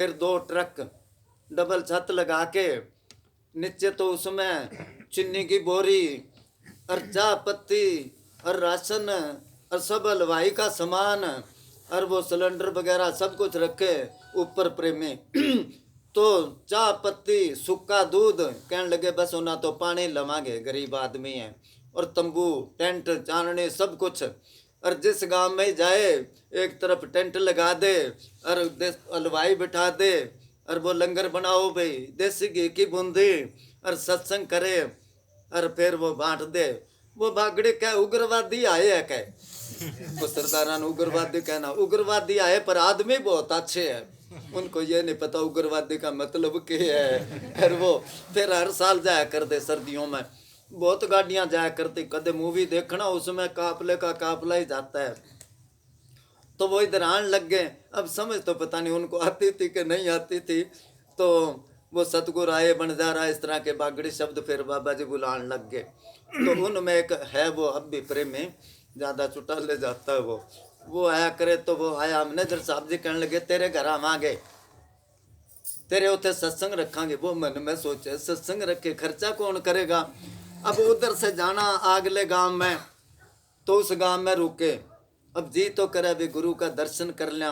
फिर 2 truck double छत लगा के, नीचे तो उसमें चीनी की बोरी और चाय पत्ती और राशन और सब हलवाई का सामान और वो सिलेंडर वगैरह सब कुछ रखे ऊपर प्रेमी। तो चाय पत्ती सूखा दूध कहने लगे बस होना तो पानी लवांगे, गरीब आदमी है। और तंबू टेंट चानने सब कुछ। और जिस गांव में जाए एक तरफ टेंट लगा दे और हलवाई बिठा दे और वो लंगर बनाओ भाई, देसी घी की बूंदी और सत्संग करे और फिर वो बांट दे। वो भागड़े क्या उग्रवादी आए है क्या, वो सरदारा ने उग्रवादी कहना, उग्रवादी आए पर आदमी बहुत अच्छे है, उनको ये नहीं पता उग्रवादी का मतलब क्या है। फिर वो फिर हर साल जाया करते सर्दियों में, बहुत गाड़ियां जाया करती, कदे मूवी देखना उसमें काफले का काफला ही जाता है। तो वो इधर आने लग गए। अब समझ तो पता नहीं उनको आती थी कि नहीं आती थी। तो वो सतगुरु आए बंजारा इस तरह के बागड़ी शब्द फिर बाबा जी बुलाने लग गए। तो उनमें एक है वो अब भी प्रेमी, ज़्यादा चुटा ले जाता है वो आया करे। तो वो आया, मैनेजर साहब जी कहने लगे तेरे घर आवांगे, तेरे उते सत्संग रखांगे। वो मन में सोचे सत्संग रखे खर्चा कौन करेगा। अब उधर से जाना अगले गांव में, तो उस गांव में रुके। अब जी तो करे भी गुरु का दर्शन कर लिया।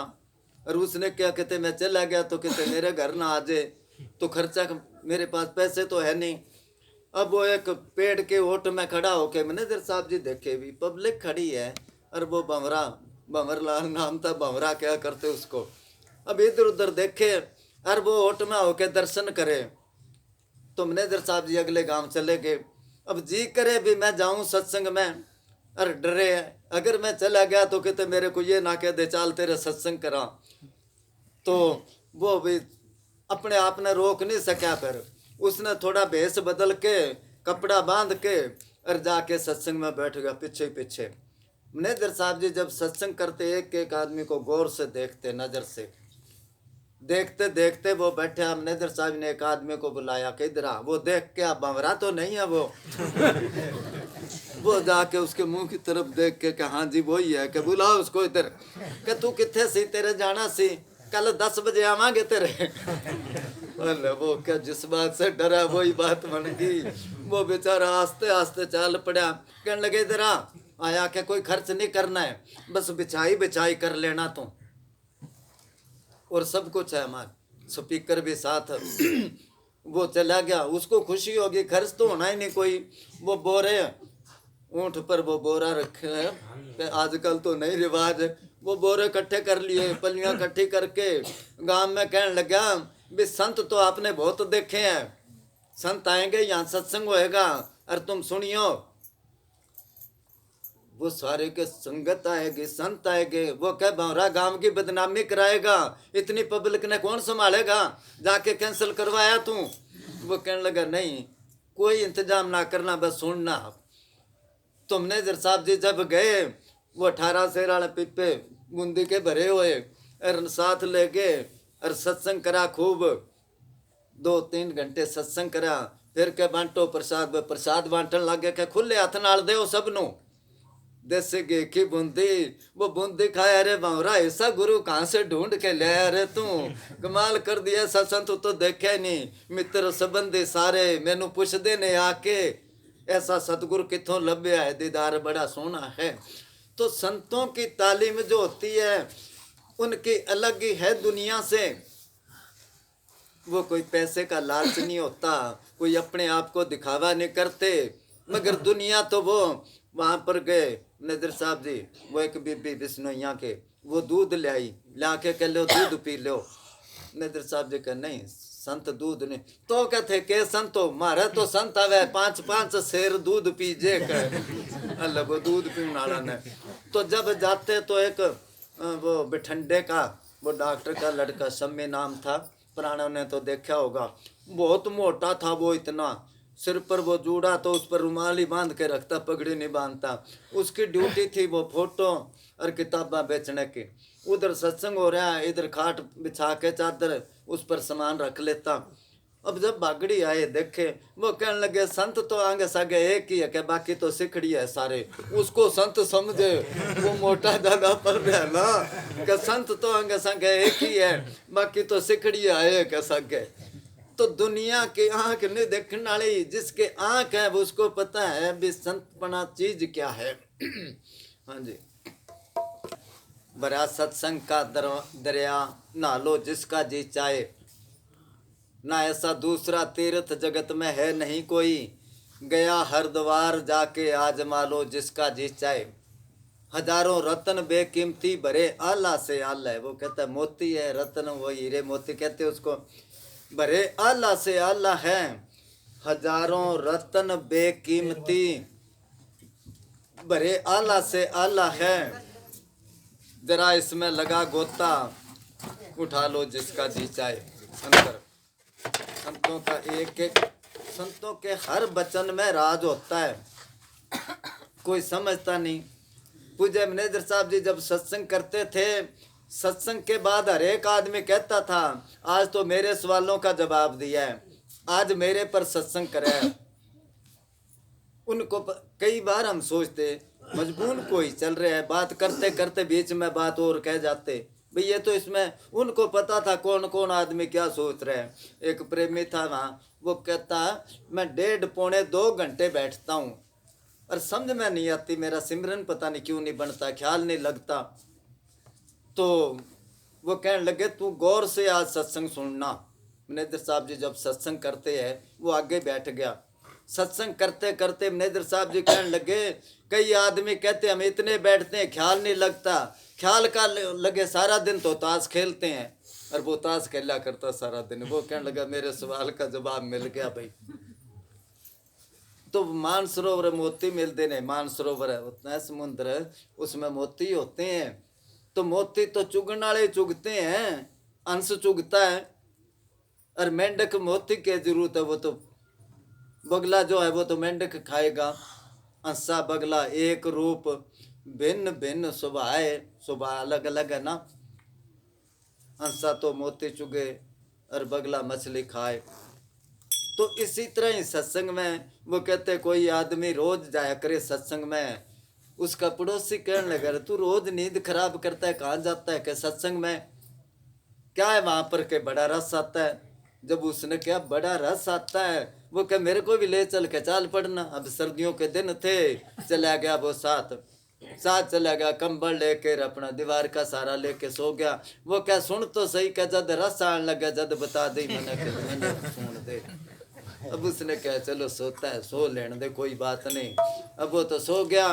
और उसने क्या कहते मैं चला गया तो कहते मेरे घर ना आ जाए, तो खर्चा मेरे पास पैसे तो है नहीं। अब वो एक पेड़ के ओट में खड़ा होके मैनेजर साहब जी देखे भी पब्लिक खड़ी है, और वो भंवरा, भंवरलाल नाम था, भंवरा क्या करते उसको। अब इधर उधर देखे और वो ओट में होके दर्शन करे। तो मैनेजर साहब जी अगले गांव चले गए। अब जी करे भी मैं जाऊं सत्संग में, और डरे अगर मैं चला गया तो कहते मेरे को ये ना कह दे चाल तेरे सत्संग करा। तो वो भी अपने आप ने रोक नहीं सका। फिर उसने थोड़ा भेष बदल के कपड़ा बांध के और जाके सत्संग में बैठ गया पीछे पीछे। मैनेजर साहब जी जब सत्संग करते एक एक आदमी को गौर से देखते, नजर से देखते देखते वो बैठे। मैनेजर साहब ने एक आदमी को बुलाया कि इधर आ। वो देख के आप बमरा तो नहीं है वो जाके उसके मुंह की तरफ देख के हाँ जी वही है, कि बुलाओ उसको इधर। कि तू किथे सी, तेरे जाना सी, कल 10 बजे आवांगे तेरे। अरे वो क्या जिस बात से डरा वही बात बन गई। वो बेचारा आस्ते आस्ते चाल पड़ा। कहने लगे इधर आ। आया कि कोई खर्च नहीं करना है, बस बिछाई बिछाई कर लेना तू, और सब कुछ है हमारे, स्पीकर भी साथ। वो चला गया, उसको खुशी होगी, खर्च तो होना ही नहीं कोई। वो बोरे ऊंट पर वो बोरा रखे हैं, आजकल तो नई रिवाज है। वो बोरे इकट्ठे कर लिए, पलियां इकट्ठी करके गांव में कहने लगा भी संत तो आपने बहुत देखे हैं, संत आएंगे यहाँ सत्संग होएगा और तुम सुनियो। वो सारे के संगत आएगी, संत आएंगे, वो क्या भंवरा गांव की बदनामी कराएगा, इतनी पब्लिक ने कौन संभालेगा, जाके कैंसिल करवाया तू। वो कहने लगा नहीं कोई इंतजाम ना करना, बस सुनना। तो मैनेजर साहब जी जब गए, वो 18 सेर वाले पिप्पे बूंदी के भरे हुए और साथ ले गए और सत्संग करा खूब। 2-3 घंटे सत्संग करा। फिर के बांटो प्रसाद, प्रसाद बांटन लगे के खुले हाथ नाल दे सबनों, देसी घी की बूंदी। वो बूंदी खाया, अरे भंवरा ऐसा गुरु कहाँ से ढूंढ के ले आया रे तू, कमाल कर दिया। सत्संग तो देखे नहीं, मित्र संबंधी सारे मैनू पुछदे ने आके ऐसा सतगुरु किथों लभ्या है, दीदार बड़ा सोना है। तो संतों की तालीम जो होती है उनकी अलग ही है दुनिया से। वो कोई पैसे का लालच नहीं होता, कोई अपने आप को दिखावा नहीं करते। मगर दुनिया तो वो वहाँ पर गए नजर साहब जी, वो एक बीबी बिश्नोइया के, वो दूध ले आई, ला के कह लो दूध पी लो। नजर साहब जी कह नहीं संत दूध नहीं। तो कहते के संत हो, मारे तो संत आवे 5-5 शेर दूध पीजे अल्लाह वो दूध पीने वाला ने। तो जब जाते तो एक वो बिठंडे का वो डॉक्टर का लड़का, शम्मी नाम था, पुराणों ने तो देखा होगा, बहुत मोटा था वो, इतना सिर पर वो जूड़ा तो उस पर रुमाल ही बांध के रखता, पगड़ी नहीं बांधता। उसकी ड्यूटी थी वो फोटो और किताबें बेचने की। उधर सत्संग हो रहा है, इधर खाट बिछा के चादर उस पर सामान रख लेता। अब जब बागड़ी आए देखे, वो कहने लगे संत तो आगे सागे एक ही है कि बाकी तो सिखड़ी है सारे। उसको संत समझे, वो मोटा ज्यादा पड़ रहा है ना, कि संत तो आगे सागे एक ही है, बाकी तो सिखड़ी है के सागे। तो दुनिया की आंख नहीं देखने वाली, जिसके आंख है वो उसको पता है भी संतपना चीज क्या है। हाँ जी। बड़ा सत्संग का दरिया नहा लो जिसका जी चाहे, ना ऐसा दूसरा तीर्थ जगत में है नहीं कोई, गया हरिद्वार जाके आजमा लो जिसका जी चाहे। हजारों रत्न बेकीमती भरे आला से आला है, वो कहता है मोती है रत्न, वो हीरे मोती कहते हैं उसको, भरे आला से आला है। हजारों रत्न बेकीमती भरे आला से आला है, जरा इसमें लगा गोता उठा लो जिसका जी चाहे। अंतर संतों का एक एक, संतों के हर वचन में राज होता है, कोई समझता नहीं। पूज्य मैनेजर साहब जी जब सत्संग करते थे, सत्संग के बाद हर एक आदमी कहता था आज तो मेरे सवालों का जवाब दिया है, आज मेरे पर सत्संग करे है। उनको कई बार हम सोचते मजबूर कोई चल रहा है, बात करते करते बीच में बात और कह जाते भाई ये तो इसमें, उनको पता था कौन कौन आदमी क्या सोच रहे हैं। एक प्रेमी था वहाँ, वो कहता मैं 1.5-2 घंटे बैठता हूँ और समझ में नहीं आती, मेरा सिमरन पता नहीं क्यों नहीं बनता, ख्याल नहीं लगता। तो वो कहने लगे तू गौर से आज सत्संग सुनना। मैनेजर साहब जी जब सत्संग करते हैं वो आगे बैठ गया। सत्संग करते करते मैनेजर साहब जी कहने लगे कई आदमी कहते हम इतने बैठते हैं ख्याल नहीं लगता, ख्याल का लगे सारा दिन तो ताश खेलते हैं, और वो ताश खेला करता सारा दिन। वो कहने लगा मेरे सवाल का जवाब मिल गया भाई। तो मानसरोवर मोती मिलते ने, मानसरोवर है उतना है समुद्र, उसमें मोती होते हैं। तो मोती तो चुगने वाले चुगते हैं, अंश चुगता है, और मेंढक मोती की जरूरत है, वो तो बगला जो है वो तो मेंढक खाएगा। अंसा बगला एक रूप भिन्न भिन्न स्वभाव, स्वभाव अलग अलग है ना। अंसा तो मोती चुगे और बगला मछली खाए। तो इसी तरह ही सत्संग में वो कहते कोई आदमी रोज जाया करे सत्संग में, उसका पड़ोसी कहने लगा तू रोज नींद खराब करता है, कहाँ जाता है? कि सत्संग में क्या है वहां पर के बड़ा रस आता है। जब उसने क्या बड़ा रस आता है, वो क्या मेरे को भी ले चल के चाल पड़ना। अब सर्दियों के दिन थे, चला गया वो साथ चला गया, कंबल लेकर अपना दीवार का सहारा लेके सो गया। वो क्या सुन तो सही, क्या जद रस आने लगा जद बता दे मैंने सुन दे। अब उसने कहा चलो सोता है सो लेने दे, कोई बात नहीं। अब वो तो सो गया।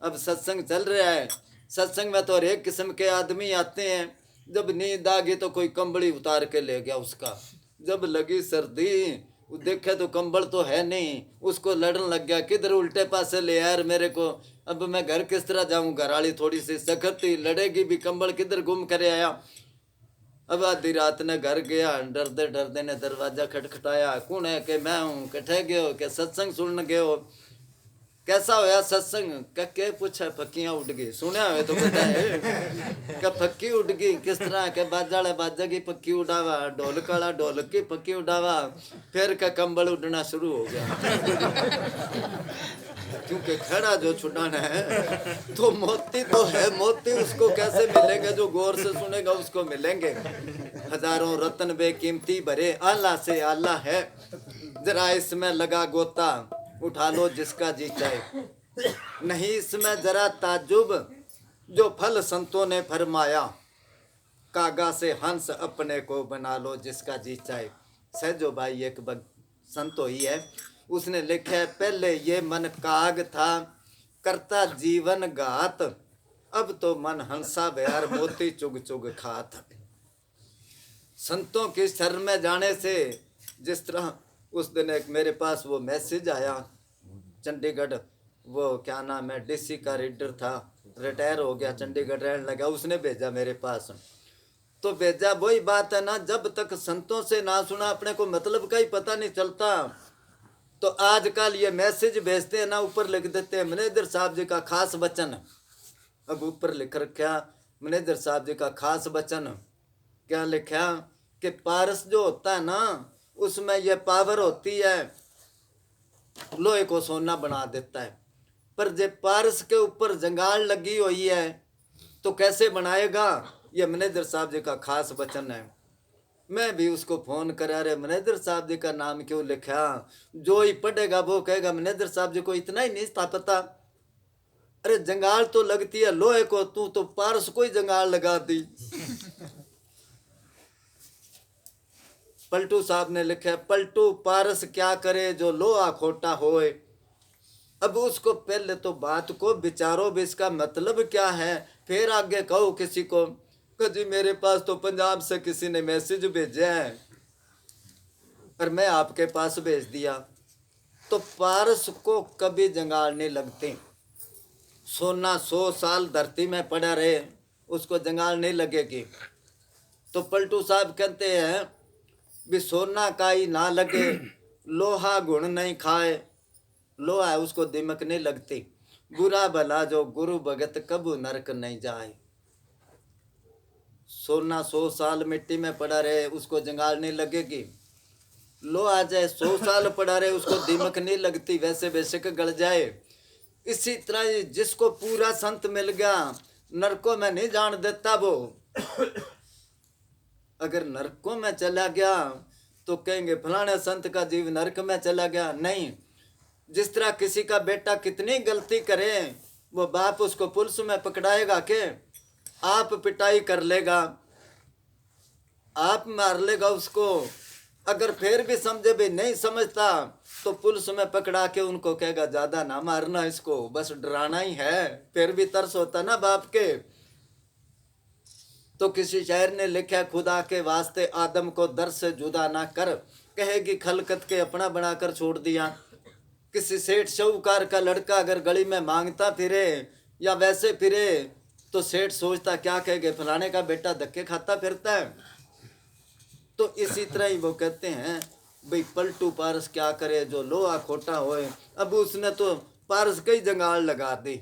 अब सत्संग चल रहा है, सत्संग में तो हर एक किस्म के आदमी आते हैं। जब नींद आ गई तो कोई कंबली उतार के ले गया उसका। जब लगी सर्दी, देखे तो कंबल तो है नहीं, उसको लड़न लग गया किधर उल्टे पासे ले यार मेरे को, अब मैं घर किस तरह जाऊं, घरवाली थोड़ी सी सख्त थी, लड़ेगी भी, कंबल किधर गुम करे आया। अब आधी रात ने घर गया, डरते डरते ने दरवाजा खटखटाया, कौन है? कि मैं हूँ। कठे गए हो? कि सत्संग सुनने गए हो। कैसा होया सत्संग? क्या पूछा? पक्कियां उड़ गई। सुना है तो पता है क्या पक्की उड़ गई किस तरह? के बाजाले बाजा की पक्की उड़ावा, ढोलक वाला ढोलक की पक्की उड़ावा, फिर का कंबल उड़ना शुरू हो गया। क्योंकि खड़ा जो छुड़ाना है तो मोती तो है, मोती उसको कैसे मिलेंगे? जो गौर से सुनेगा उसको मिलेंगे। हजारों रत्न बेकीमती भरे आला से आला है, जरा इसमें लगा गोता उठा लो जिसका जी चाहे। नहीं इसमें जरा ताजुब जो फल संतों ने फरमाया, कागा से हंस अपने को बना लो जिसका जी चाहे। सहजो भाई एक संत ही है, उसने लिखा है पहले ये मन काग था करता जीवन घात, अब तो मन हंसा बयार मोती चुग चुग खात। संतों की शरण में जाने से, जिस तरह उस दिन एक मेरे पास वो मैसेज आया चंडीगढ़, वो क्या नाम है डीसी का रीडर था, रिटायर हो गया, चंडीगढ़ रहने लगा, उसने भेजा मेरे पास। तो भेजा वही बात है ना, जब तक संतों से ना सुना अपने को मतलब का ही पता नहीं चलता। तो आजकल ये मैसेज भेजते हैं ना, ऊपर लिख देते हैं मैनेजर साहब जी का खास वचन। अब ऊपर लिख रखा मैनेजर साहब जी का खास वचन, क्या लिखा कि पारस जो होता है ना उसमें यह पावर होती है, लोहे को सोना बना देता है। पर जब पारस के ऊपर जंगाल लगी हुई है तो कैसे बनाएगा? ये मैनेजर साहब जी का खास वचन है। मैं भी उसको फोन करा, अरे मैनेजर साहब जी का नाम क्यों लिखा? जो ही पढ़ेगा वो कहेगा मैनेजर साहब जी को इतना ही नहीं था पता। अरे जंगाल तो लगती है लोहे को, तू तो पारस को ही जंगाल लगा दी। पलटू साहब ने लिखा, पलटू पारस क्या करे जो लोहा खोटा होए। अब उसको पहले तो बात को विचारो भी, इसका मतलब क्या है, फिर आगे कहो किसी को जी मेरे पास तो पंजाब से किसी ने मैसेज भेजा है और मैं आपके पास भेज दिया। तो पारस को कभी जंगाल नहीं लगते। सोना 100 साल धरती में पड़ा रहे, उसको जंगाल नहीं लगेगी। तो पलटू साहब कहते हैं भी सोना का ही ना लगे, लोहा गुण नहीं खाए। लोहा है उसको दिमक नहीं लगती। बुरा भला जो गुरु भगत कबू नरक नहीं जाए। सोना 100 साल मिट्टी में पड़ा रहे, उसको जंगाल नहीं लगेगी। लोहा जाए 100 साल पड़ा रहे, उसको दिमक नहीं लगती, वैसे बेशक गल जाए। इसी तरह जिसको पूरा संत मिल गया, नरकों में नहीं जान देता वो। अगर नरकों में चला गया तो कहेंगे फलाने संत का जीव नरक में चला गया। नहीं, जिस तरह किसी का बेटा कितनी गलती करे, वो बाप उसको पुलिस में पकड़ाएगा के आप पिटाई कर लेगा, आप मार लेगा उसको। अगर फिर भी समझे भी नहीं समझता तो पुलिस में पकड़ा के उनको कहेगा ज्यादा ना मारना, इसको बस डराना ही है। फिर भी तरस होता ना बाप के। तो किसी शायर ने लिखा, खुदा के वास्ते आदम को दर से जुदा ना कर, कहेगी खलकत के अपना बनाकर छोड़ दिया। किसी सेठ शाहूकार का लड़का अगर गली में मांगता फिरे या वैसे फिरे तो सेठ सोचता क्या कहेंगे, फलाने का बेटा धक्के खाता फिरता है। तो इसी तरह ही वो कहते हैं भाई पलटू पारस क्या करे जो लोहा खोटा होए। अब उसने तो पारस कई जंगाल लगा दी।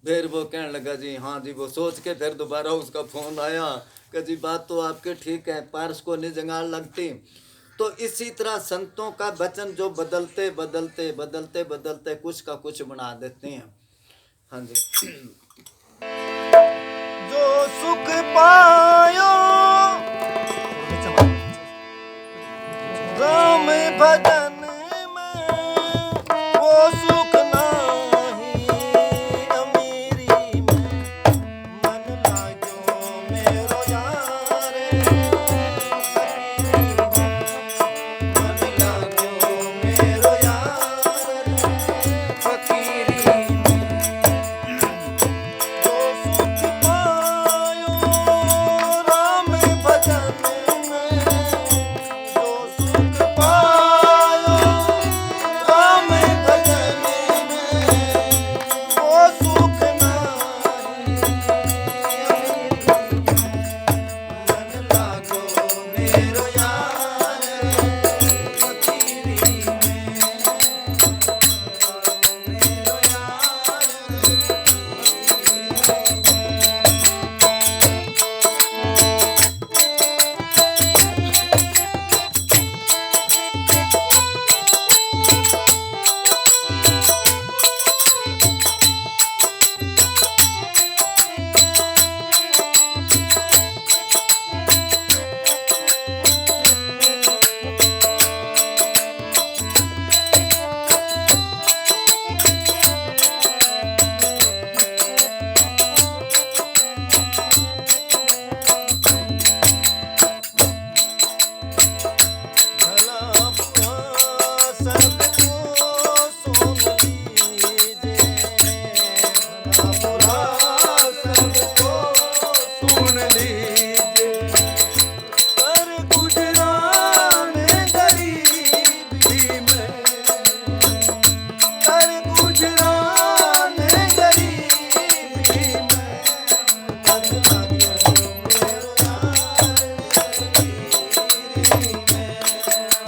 फिर वो कहने लगा जी हाँ जी, वो सोच के फिर दोबारा उसका फोन आया कि जी बात तो आपके ठीक है, पारस को नहीं जंगाल लगती। तो इसी तरह संतों का वचन जो बदलते बदलते बदलते बदलते कुछ का कुछ बना देते हैं। हाँ जी। जो सुख पायो राम भजन में, वो सुख नाही अमीरी में। मन लाग्यो मेरो यार, मन लाग्यो मेरो यार फकीरी में। जो सुख पायो राम भजन में, जो सुख पायो राम भजन में, वो सुख नाही मन लागो मेरो यार फकीरी में। मेरो भला बुरा सबको सुन लीजिए, भला बुरा सबको सुन लीजिए। पर गुजरान गरीबी में, पर गुजरान गरीबी में। मन लाग्यो मेरो यार फकीरी में,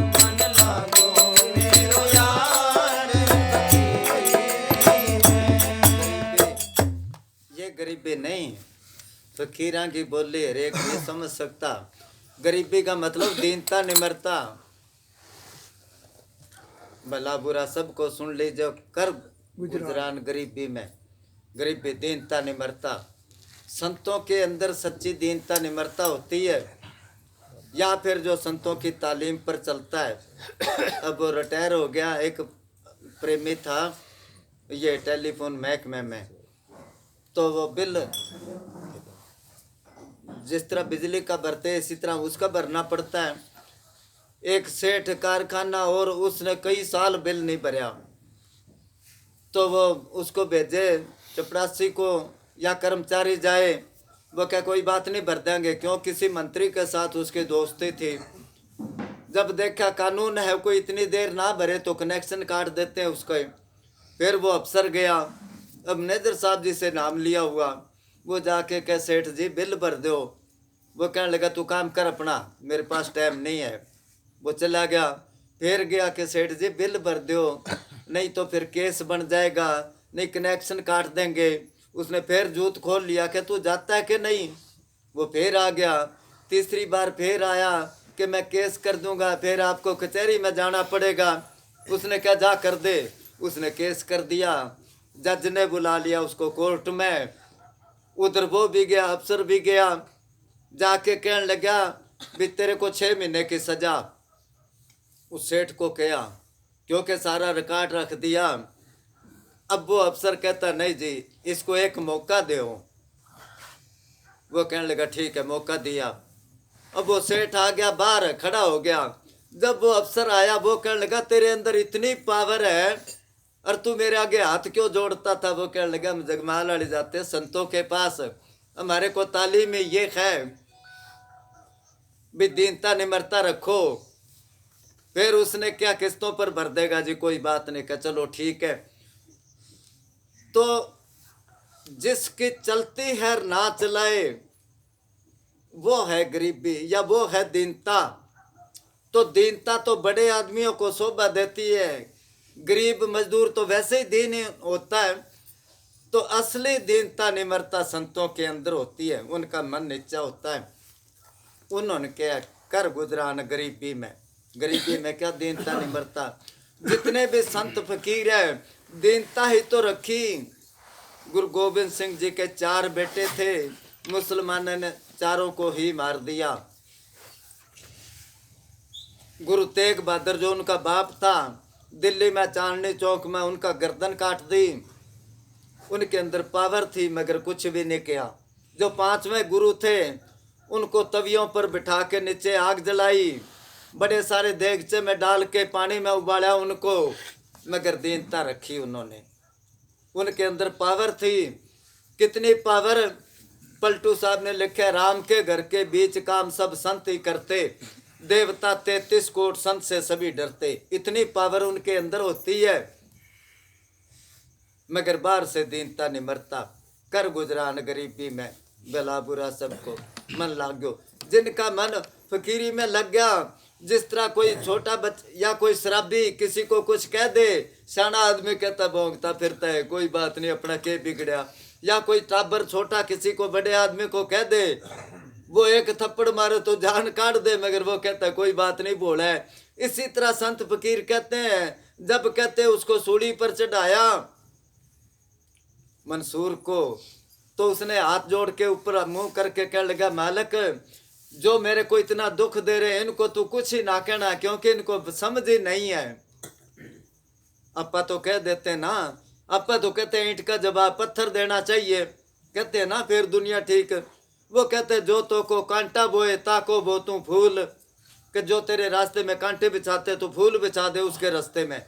मन लागो मेरो यार फकीरी में। ये गरीबी नहीं, फकीरा की बोली हरेक नहीं समझ सकता। गरीबी का मतलब दीनता निमरता। भला बुरा सबको सुन लीजिए, कर गुजरान गरीबी में। गरीबी दीनता निमरता, संतों के अंदर सच्ची दीनता निमरता होती है, या फिर जो संतों की तालीम पर चलता है। अब वो रिटायर हो गया, एक प्रेमी था ये टेलीफोन महकमे में, तो वो बिल जिस तरह बिजली का भरते इसी तरह उसका भरना पड़ता है। एक सेठ कारखाना, और उसने कई साल बिल नहीं भरा, तो वो उसको भेजे चपरासी को या कर्मचारी जाए, वो क्या कोई बात नहीं भर देंगे, क्यों किसी मंत्री के साथ उसकी दोस्ती थी। जब देखा कानून है कोई इतनी देर ना भरे तो कनेक्शन काट देते हैं उसका। फिर वो अफसर गया, अब मैनेजर साहब जी से नाम लिया हुआ, वो जाके कह सेठ जी बिल भर दो। वो कहने लगा तू काम कर अपना, मेरे पास टाइम नहीं है। वो चला गया, फिर गया कि सेठ जी बिल भर दो, नहीं तो फिर केस बन जाएगा, नहीं कनेक्शन काट देंगे। उसने फिर जूत खोल लिया कि तू जाता है कि नहीं। वो फिर आ गया, तीसरी बार फिर आया कि मैं केस कर दूंगा, फिर आपको कचहरी में जाना पड़ेगा। उसने कहा जा कर दे, उसने केस कर दिया। जज ने बुला लिया उसको कोर्ट में, उधर वो भी गया, अफसर भी गया, जाके कहने लगा भी तेरे को 6 महीने की सजा। उस सेठ को कहा, क्योंकि सारा रिकॉर्ड रख दिया। अब वो अफसर कहता नहीं जी इसको एक मौका दो। वो कहने लगा ठीक है, मौका दिया। अब वो सेठ आ गया, बाहर खड़ा हो गया। जब वो अफसर आया, वो कहने लगा तेरे अंदर इतनी पावर है और तू मेरे आगे हाथ क्यों जोड़ता था। वो कहने लगा हम जगमाल वाले जाते संतों के पास, हमारे को तालीम में ये है भी दीनता निमरता रखो। फिर उसने क्या किस्तों पर भर देगा जी, कोई बात नहीं, कहा चलो ठीक है। तो जिसकी चलती है ना चलाए वो है गरीबी या वो है दीनता। तो दीनता तो बड़े आदमियों को शोभा देती है, गरीब मजदूर तो वैसे ही दीन होता है। तो असली दीनता निमरता संतों के अंदर होती है, उनका मन नीचा होता है। उन्होंने क्या कर गुजरान गरीबी में, गरीबी में क्या दीनता निमरता। जितने भी संत फकीर है दीनता ही तो रखी। गुरु गोविंद सिंह जी के 4 बेटे थे, मुसलमानों ने चारों को ही मार दिया। गुरु तेग बहादुर जो उनका बाप था, दिल्ली में चांदनी चौक में उनका गर्दन काट दी। उनके अंदर पावर थी मगर कुछ भी नहीं किया। जो 5वें गुरु थे उनको तवियों पर बिठा के नीचे आग जलाई, बड़े सारे देगचे में डाल के पानी में उबाला उनको, मगर दीनता रखी उन्होंने। उनके अंदर पावर थी। कितनी पावर, पलटू साहब ने लिखा राम के घर के बीच काम सब संत ही करते, देवता 33 कोट संत से सभी डरते। इतनी पावर उनके अंदर होती है, मगर बाहर से दीनता निमरता। कर गुजरान गरीबी में, भला बुरा सबको मन लागो। जिनका मन फकीरी में लग गया, जिस तरह कोई छोटा या कोई शराबी किसी को कुछ कह दे, सियाना आदमी कहता भोंगता फिरता है, कोई बात नहीं अपना के बिगड़ा। या कोई टाबर छोटा किसी को बड़े आदमी को कह दे, वो एक थप्पड़ मारे तो जान काट दे, मगर वो कहता है कोई बात नहीं बोला है। इसी तरह संत फकीर कहते हैं, जब कहते उसको सूली पर चढ़ाया मंसूर को, तो उसने हाथ जोड़ के ऊपर मुंह करके कहने लगा मालिक जो मेरे को इतना दुख दे रहे हैं इनको तू कुछ ही ना कहना, क्योंकि इनको समझ ही नहीं है। अपा तो कह देते ना, अपा तो कहते हैं ईंट का जवाब पत्थर देना चाहिए, कहते हैं ना फिर दुनिया ठीक। वो कहते जो तो को कांटा बोए ताको बो तू फूल, कि जो तेरे रास्ते में कांटे बिछाते तो फूल बिछा दे उसके रास्ते में।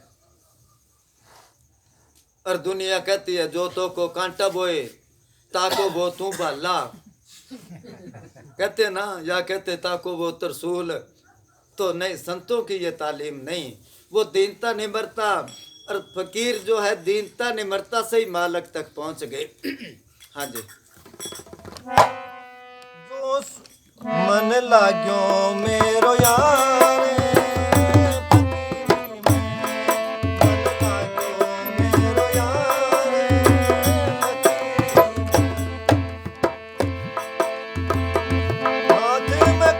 और दुनिया कहती है जो तो को कांटा बोए ताको बो तू भाला, कहते ना, या कहते ताको वो तरसूल। तो नहीं, संतों की ये तालीम नहीं, वो दीनता निमरता। और फकीर जो है दीनता निमरता से ही मालक तक पहुंच गए। हाँ जी। जो मन लाग्यो मेरो यार, हाथ में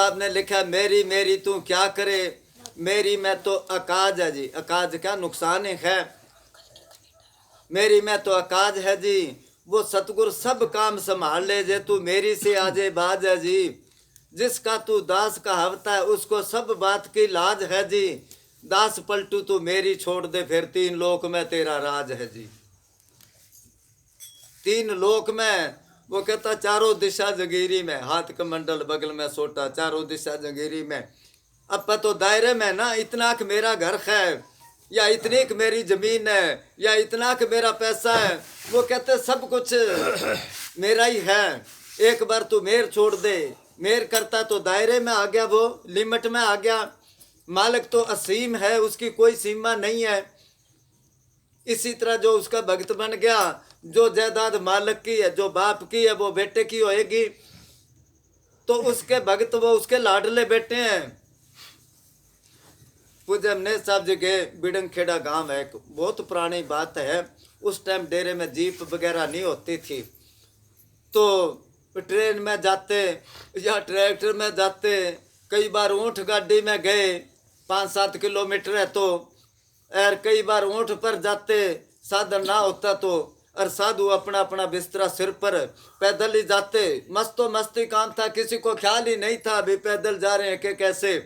साहब ने लिखा मेरी मेरी तू क्या करे, मेरी मैं तो अकाज है जी। अकाज क्या नुकसान है, मेरी मैं तो अकाज है जी। वो सतगुरु सब काम संभाल ले जे, तू मेरी से आजे बाज है जी। जिसका तू दास कहावता है उसको सब बात की लाज है जी। दास पलटू तू मेरी छोड़ दे, फिर तीन लोक में तेरा राज है जी। तीन लोक में वो कहता चारों दिशा जगीरी में, हाथ कमंडल बगल में सोटा, चारों दिशा जगीरी में। अब तो दायरे में ना, इतना कि मेरा घर है, या इतनी कि मेरी जमीन है, या इतना कि मेरा पैसा है, वो कहते सब कुछ मेरा ही है। एक बार तू मेर छोड़ दे, मेर करता तो दायरे में आ गया, वो लिमिट में आ गया। मालिक तो असीम है, उसकी कोई सीमा नहीं है। इसी तरह जो उसका भक्त बन गया, जो जायदाद मालिक की है, जो बाप की है, वो बेटे की होएगी। तो उसके भक्त वो उसके लाडले बेटे हैं। पूज्य अमनेश साहब जी के बिडंगखेड़ा गांव है, एक बहुत पुरानी बात है। उस टाइम डेरे में जीप वगैरह नहीं होती थी, तो ट्रेन में जाते या ट्रैक्टर में जाते, कई बार ऊँट गाड़ी में गए 5-7 किलोमीटर है तो, और कई बार ऊँट पर जाते, साधन ना होता तो, और साधु अपना अपना बिस्तरा सिर पर पैदल ही जाते। मस्तो मस्ती काम था, किसी को ख्याल ही नहीं था अभी पैदल जा रहे हैं कि कैसे।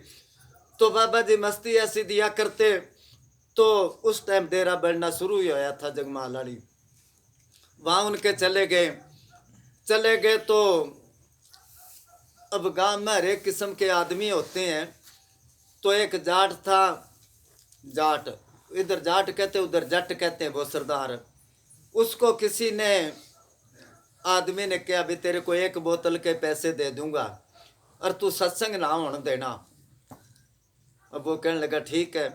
तो बाबा जी मस्ती ऐसी दिया करते। तो उस टाइम डेरा बढ़ना शुरू ही होया था जगमालाड़ी, वहाँ उनके चले गए। तो अब गांव में हर एक किस्म के आदमी होते हैं। तो एक जाट था, जाट इधर जाट कहते उधर जट कहते हैं, वो सरदार। उसको किसी ने आदमी ने कहा भी तेरे को 1 बोतल के पैसे दे दूंगा और तू सत्संग ना होने देना। अब वो कहने लगा ठीक है।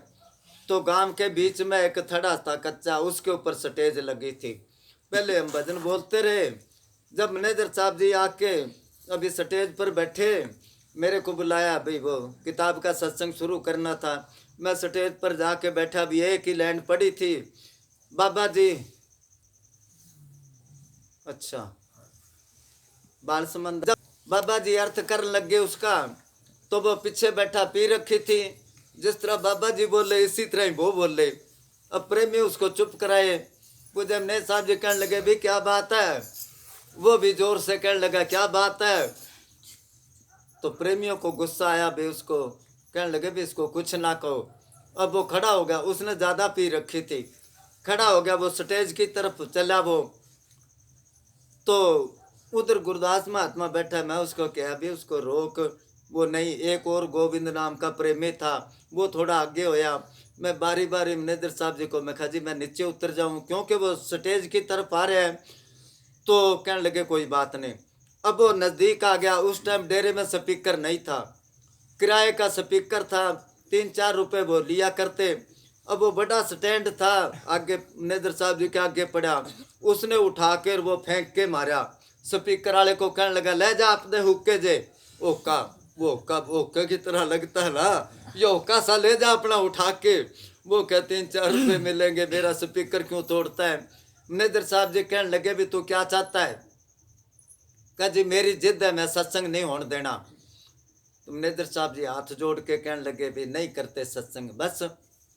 तो गांव के बीच में एक थड़ा था कच्चा, उसके ऊपर स्टेज लगी थी। पहले हम भजन बोलते रहे। जब मैनेजर साहब जी आके अभी स्टेज पर बैठे, मेरे को बुलाया, भाई वो किताब का सत्संग शुरू करना था। मैं स्टेज पर जाके बैठा, भी एक ही लाइन पड़ी थी, बाबा जी अच्छा बाल समंदर। जब बाबा जी अर्थ कर लगे उसका, तो वो पीछे बैठा पी रखी थी। जिस तरह बाबा जी बोले इसी तरह ही वो बोले। अब प्रेमी उसको चुप कराए। पूज्य अमनेश साहब जी कहने लगे भी क्या बात है, वो भी जोर से कहने लगा क्या बात है। तो प्रेमियों को गुस्सा आया भी, उसको कहने लगे भी इसको कुछ ना कहो। अब वो खड़ा हो गया, उसने ज़्यादा पी रखी थी, खड़ा हो गया, वो स्टेज की तरफ चला। वो तो उधर गुरदास महात्मा बैठा, मैं उसको कहा भी उसको रोक। वो नहीं, एक और गोविंद नाम का प्रेमी था, वो थोड़ा आगे होया। मैं बारी बारी मैनेजर साहब जी को मैं कहा जी मैं नीचे उतर जाऊं, क्योंकि वो स्टेज की तरफ आ रहे हैं। तो कहने लगे कोई बात नहीं। अब वो नज़दीक आ गया। उस टाइम डेरे में स्पीकर नहीं था, किराए का स्पीकर था, 3-4 रुपए वो लिया करते। अब वो बड़ा स्टैंड था, आगे मैनेजर साहब जी के आगे पड़ा, उसने उठा कर वो फेंक के मारा। स्पीकर वाले को कहने लगा ले जा अपने हुक्के जे। ओका वो कब ओके की तरह लगता है ना, ये ओका सा ले जा अपना उठा के। वो कहते 3-4 रुपए मिलेंगे, मेरा स्पीकर क्यों तोड़ता है। मैनेजर साहब जी कहने लगे भी तू क्या चाहता है। कहा जी मेरी जिद है, मैं सत्संग नहीं होने देना। तो मैनेजर साहब जी हाथ जोड़ के कहने लगे भी नहीं करते सत्संग, बस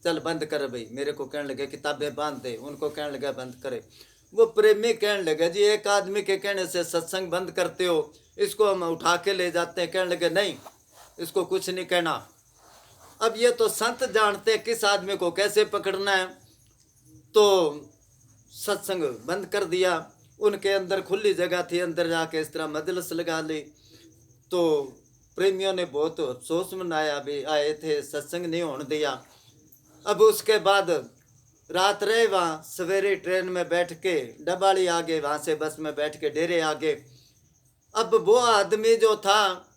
चल बंद कर भाई। मेरे को कहने लगे किताबें बांध दे, उनको कहने लगा बंद करे। वो प्रेमी कहने लगे जी एक आदमी के कहने से सत्संग बंद करते हो, इसको हम उठा के ले जाते हैं। कहने लगे नहीं, इसको कुछ नहीं कहना। अब ये तो संत जानते किस आदमी को कैसे पकड़ना है। तो सत्संग बंद कर दिया। उनके अंदर खुली जगह थी, अंदर जाके इस तरह मजलिस लगा ली। तो प्रेमियों ने बहुत अफसोस मनाया, भी आए थे सत्संग नहीं होने दिया। अब उसके बाद रात रहे वहाँ, सवेरे ट्रेन में बैठ के डबाली आ गए, वहाँ से बस में बैठ के डेरे आ गए। अब वो आदमी जो था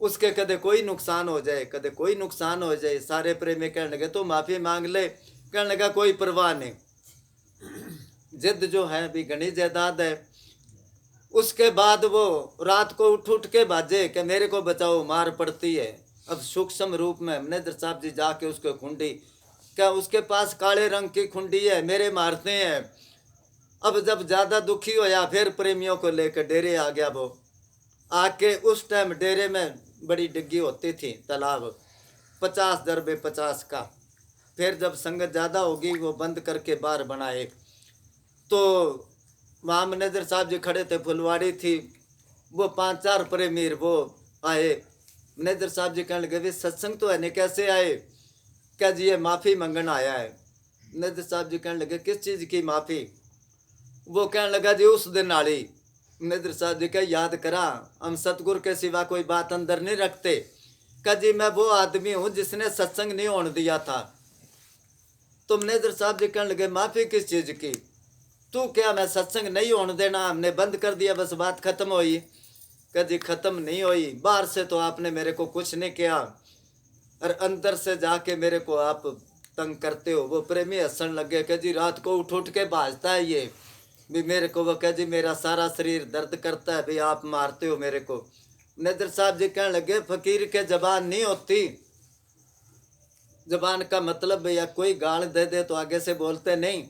उसके कदे कोई नुकसान हो जाए, कदे कोई नुकसान हो जाए। सारे प्रेमी कहने लगे तो माफ़ी मांग ले। कहने लगा कोई परवाह नहीं, जिद जो है भी घनी जायदाद है। उसके बाद वो रात को उठ के बाजे कि मेरे को बचाओ मार पड़ती है। अब सूक्ष्म रूप में मैनेजर साहब जी जाके उसको खुंडी, क्या उसके पास काले रंग की खुंडी है, मेरे मारते हैं। अब जब ज़्यादा दुखी होया फिर प्रेमियों को लेकर डेरे आ गया। वो आके उस टाइम डेरे में बड़ी डिग्गी होती थी तालाब, 50 दरबे 50 का। फिर जब संगत ज़्यादा होगी वो बंद करके बाहर बनाए। तो वहाँ मैनेजर साहब जी खड़े थे, फुलवाड़ी थी, वो 5-4 प्रेमीर वो आए। मैनेजर साहब जी कहने लगे, वे सत्संग तो है नहीं, कैसे आए? क्या जी ये माफ़ी मंगन आया है। मैनेजर साहब जी कहने लगे, किस चीज़ की माफ़ी? वो कहने लगा, जी उस दिन आली। मैनेजर साहब जी क्या याद करा, हम सतगुरु के सिवा कोई बात अंदर नहीं रखते। कहा जी मैं वो आदमी हूँ जिसने सत्संग नहीं होने दिया था। तो मैनेजर साहब जी कहने लगे, माफ़ी किस चीज़ की? तू क्या, मैं सत्संग नहीं होने देना, हमने बंद कर दिया, बस बात खत्म हुई। कहा जी खत्म नहीं हुई, बाहर से तो आपने मेरे को कुछ नहीं किया और अंदर से जाके मेरे को आप तंग करते हो। वो प्रेमी हंसने लगे, कहा जी रात को उठ उठ के भाजता है ये भी मेरे को। वो कहा जी मेरा सारा शरीर दर्द करता है, भाई आप मारते हो मेरे को। मैनेजर साहब जी कहने लगे, फकीर के जबान नहीं होती, जबान का मतलब भैया कोई गाल दे दे तो आगे से बोलते नहीं।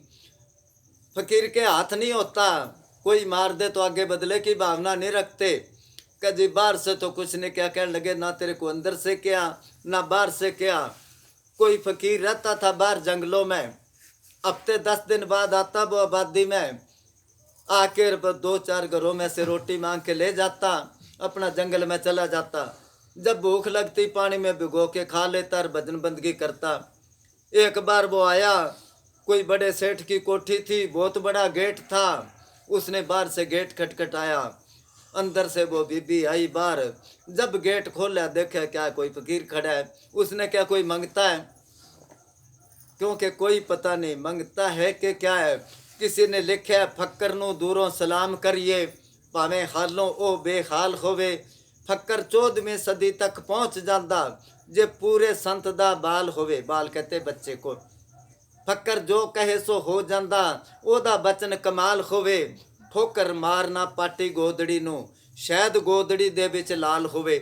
फकीर के हाथ नहीं होता, कोई मार दे तो आगे बदले की भावना नहीं रखते। कभी बाहर से तो कुछ नहीं क्या। कहने लगे, ना तेरे को अंदर से क्या ना बाहर से क्या। कोई फकीर रहता था बाहर जंगलों में, हफ्ते 10 दिन बाद आता वो आबादी में, आके 2-4 घरों में से रोटी मांग के ले जाता, अपना जंगल में चला जाता। जब भूख लगती पानी में भिगो के खा लेता और भजन बंदगी करता। एक बार वो आया, कोई बड़े सेठ की कोठी थी, बहुत बड़ा गेट था, उसने बाहर से गेट खटखटाया, अंदर से वो बीबी आई बाहर। जब गेट खोला देखा क्या कोई फकीर खड़ा है। उसने क्या कोई मांगता है, क्योंकि कोई पता नहीं मांगता है कि क्या है। किसी ने लिखा है, फक्कर नू दूरों सलाम करिए, भावें हालों ओ बेहाल होवे। फक्कर 14वीं सदी तक पहुँच जाता, जे पूरे संत दा बाल होवे। बाल कहते बच्चे को। फक्कर जो कहे सो हो जाता, ओदा बचन कमाल होवे। ठोकर मारना पाटी गोदड़ी नू, शायद गोदड़ी दे विच लाल होवे।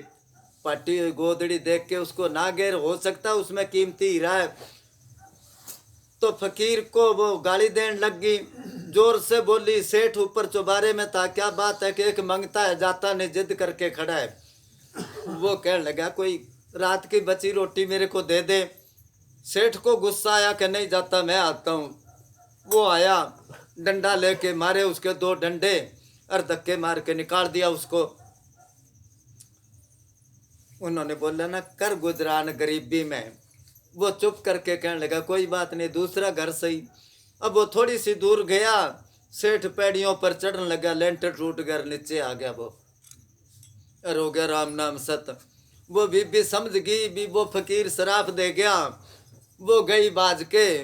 पाटी गोदड़ी देख के उसको ना गेर हो सकता, उसमें कीमती हीरा है। तो फकीर को वो गाली देने लगी, जोर से बोली, सेठ ऊपर चौबारे में था, क्या बात है कि एक मांगता है जाता ने जिद करके खड़ा है। वो कहने लगा, कोई रात की बची रोटी मेरे को दे दे। सेठ को गुस्सा आया कि नहीं जाता, मैं आता हूँ। वो आया, डंडा लेके मारे उसके 2 डंडे और धक्के मार के निकाल दिया उसको। उन्होंने बोला ना, कर गुजरान गरीबी में। वो चुप करके कहने लगा, कोई बात नहीं, दूसरा घर सही। अब वो थोड़ी सी दूर गया, सेठ पैड़ियों पर चढ़ने लगा, लेंटर टूट कर नीचे आ गया वो, और हो गया राम नाम सत। वो बीबी समझ गई भी वो फकीर शराब दे गया। वो गई बाज के,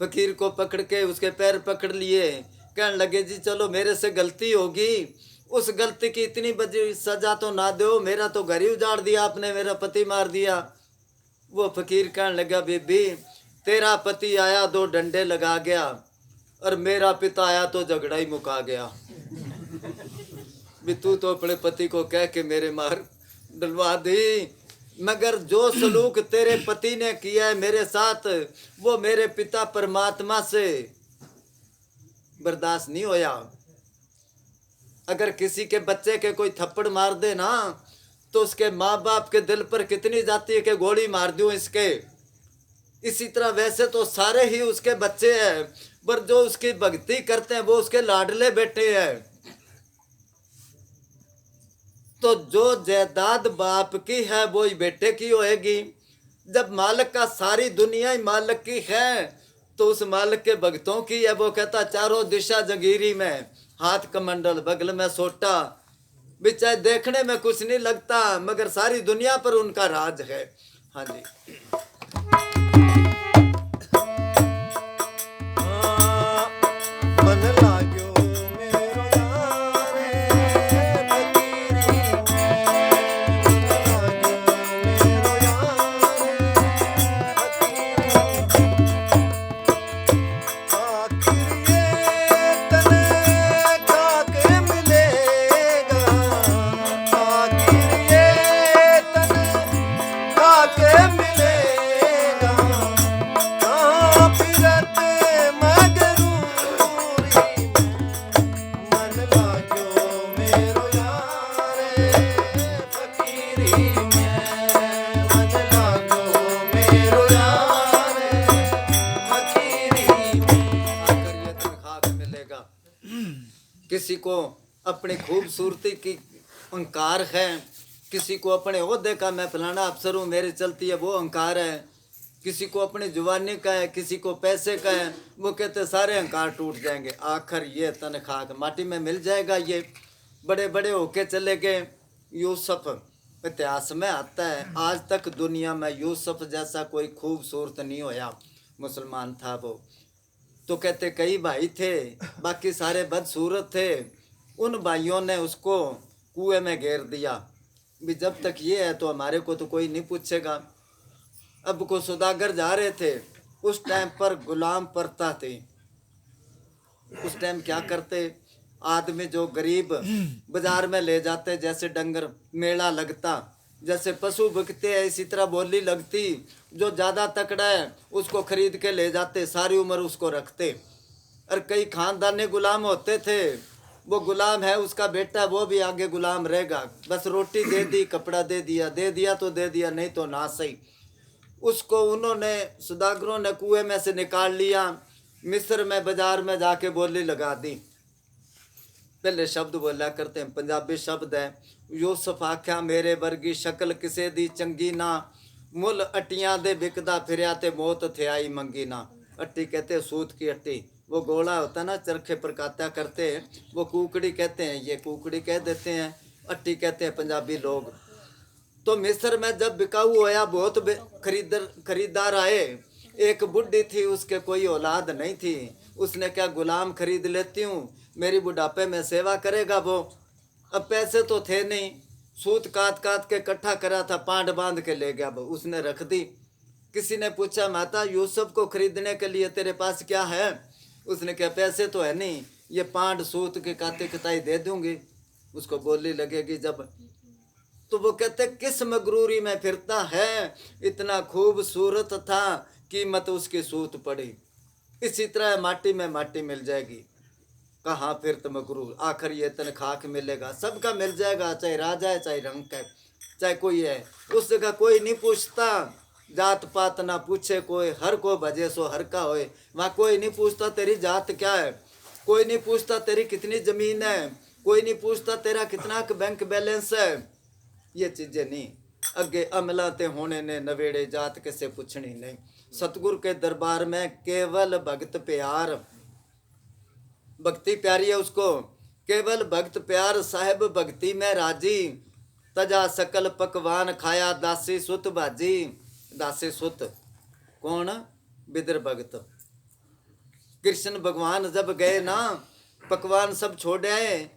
फकीर को पकड़ के उसके पैर पकड़ लिए, कहने लगे, जी चलो मेरे से गलती होगी, उस गलती की इतनी बड़ी सजा तो ना दो, मेरा तो घर ही उजाड़ दिया आपने, मेरा पति मार दिया। वो फकीर कहने लगा, बीबी तेरा पति आया 2 डंडे लगा गया और मेरा पिता आया तो झगड़ा ही मुका गया। भी तू तो अपने पति को कह के मेरे मार डलवा दी, मगर जो सलूक तेरे पति ने किया है मेरे साथ, वो मेरे पिता परमात्मा से बर्दाश्त नहीं होया। अगर किसी के बच्चे के कोई थप्पड़ मार दे ना, तो उसके माँ बाप के दिल पर कितनी जाती है कि गोली मार दूं इसके। इसी तरह वैसे तो सारे ही उसके बच्चे हैं, पर जो उसकी भक्ति करते हैं वो उसके लाडले बेटे हैं। तो जो जायदाद बाप की है वो ही बेटे की होएगी। जब मालिक का सारी दुनिया ही मालिक की है, तो उस मालिक के भक्तों की है। वो कहता, चारों दिशा जगीरी में, हाथ कमंडल बगल में सोटा, भी चाहे देखने में कुछ नहीं लगता, मगर सारी दुनिया पर उनका राज है। हाँ जी। मन लाग्यो मेरो यारे फकीरी में, मन लाग्यो मेरो यारे फकीरी। आखिर ये तने काके मिलेगा, आखिर ये तने काके मिलेगा। को अपनी खूबसूरती की अहंकार है, किसी को अपने ओहदे का मैं फलाना अफसर हूँ मेरी चलती है वो अहंकार है, किसी को अपनी जुबानी का है, किसी को पैसे का है। वो कहते सारे अहंकार टूट जाएंगे, आखिर ये तन खाक माटी में मिल जाएगा। ये बड़े बड़े होके चले गए। यूसुफ इतिहास में आता है, आज तक दुनिया में यूसुफ जैसा कोई खूबसूरत नहीं होया। मुसलमान था वो, तो कहते कई भाई थे, बाकी सारे बदसूरत थे। उन भाइयों ने उसको कुएं में घेर दिया, भी जब तक ये है तो हमारे को तो कोई नहीं पूछेगा। अब को सौदागर जा रहे थे, उस टाइम पर गुलाम प्रथा थी। उस टाइम क्या करते, आदमी जो गरीब बाजार में ले जाते, जैसे डंगर मेला लगता, जैसे पशु बिकते हैं, इसी तरह बोली लगती। जो ज़्यादा तकड़ा है उसको खरीद के ले जाते, सारी उम्र उसको रखते। और कई खानदानी गुलाम होते थे, वो गुलाम है उसका बेटा, वो भी आगे गुलाम रहेगा, बस रोटी दे दी, कपड़ा दे दिया तो दे दिया, नहीं तो ना सही। उसको उन्होंने सौदागरों ने कुएं में से निकाल लिया, मिस्र में बाजार में जाके बोली लगा दी। पहले शब्द बोला करते हैं, पंजाबी शब्द है, यूसुफ आख्या मेरे वर्गी शक्ल किसे दी चंगी ना, मुल अटियां दे बिकदा फिरया ते मौत थे आई मंगी ना। अट्टी कहते हैं सूत की अट्टी, वो गोला होता ना चरखे पर कात्या करते हैं, वो कुकड़ी कहते हैं, ये कुकड़ी कह देते हैं, अट्टी कहते हैं पंजाबी लोग। तो मिस्र में जब बिकाऊ होया, बहुत खरीदार आए। एक बुढ़ी थी, उसके कोई औलाद नहीं थी। उसने क्या, गुलाम खरीद लेती हूँ, मेरी बुढ़ापे में सेवा करेगा वो। अब पैसे तो थे नहीं, सूत काट काट के इकट्ठा करा था, पांड बांध के ले गया वो, उसने रख दी। किसी ने पूछा माता यूसुफ को खरीदने के लिए तेरे पास क्या है? उसने कहा पैसे तो है नहीं, ये पांड सूत के काते कताई दे दूंगी, उसको बोली लगेगी जब। तो वो कहते किस मगरूरी में फिरता है, इतना खूबसूरत था, कीमत उसकी सूत पड़ी। इसी तरह माटी में माटी मिल जाएगी, कहाँ फिर तो मगरूर, आखिर ये तन खाक मिलेगा, सबका मिल जाएगा, चाहे राजा है चाहे रंग है चाहे कोई है। उस जगह कोई नहीं पूछता, जात पात ना पूछे कोई, हर को भजे सो हर का होए। वहाँ कोई नहीं पूछता तेरी जात क्या है, कोई नहीं पूछता तेरी कितनी जमीन है, कोई नहीं पूछता तेरा कितना बैंक बैलेंस है। ये चीजें नहीं, अगे अमलाते होने ने नवेड़े, जात किसे पूछनी नहीं। सतगुरु के दरबार में केवल भक्त प्यार, भक्ति प्यारी है उसको, केवल भक्त प्यार, साहेब भक्ति में राजी, तजा सकल पकवान खाया, दासी सुत भाजी। दासी सुत कौन? बिदर भगत। कृष्ण भगवान जब गए ना, पकवान सब छोड़े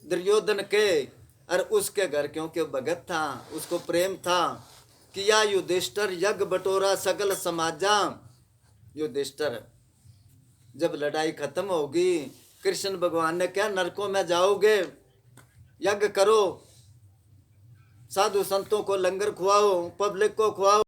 दुर्योधन के, और उसके घर क्योंकि भगत था, उसको प्रेम था, किया युधिष्ठिर यज्ञ बटोरा सकल समाजा। युधिष्ठिर जब लड़ाई खत्म होगी, कृष्ण भगवान ने क्या, नरकों में जाओगे, यज्ञ करो, साधु संतों को लंगर खुआओ, पब्लिक को खुआओ।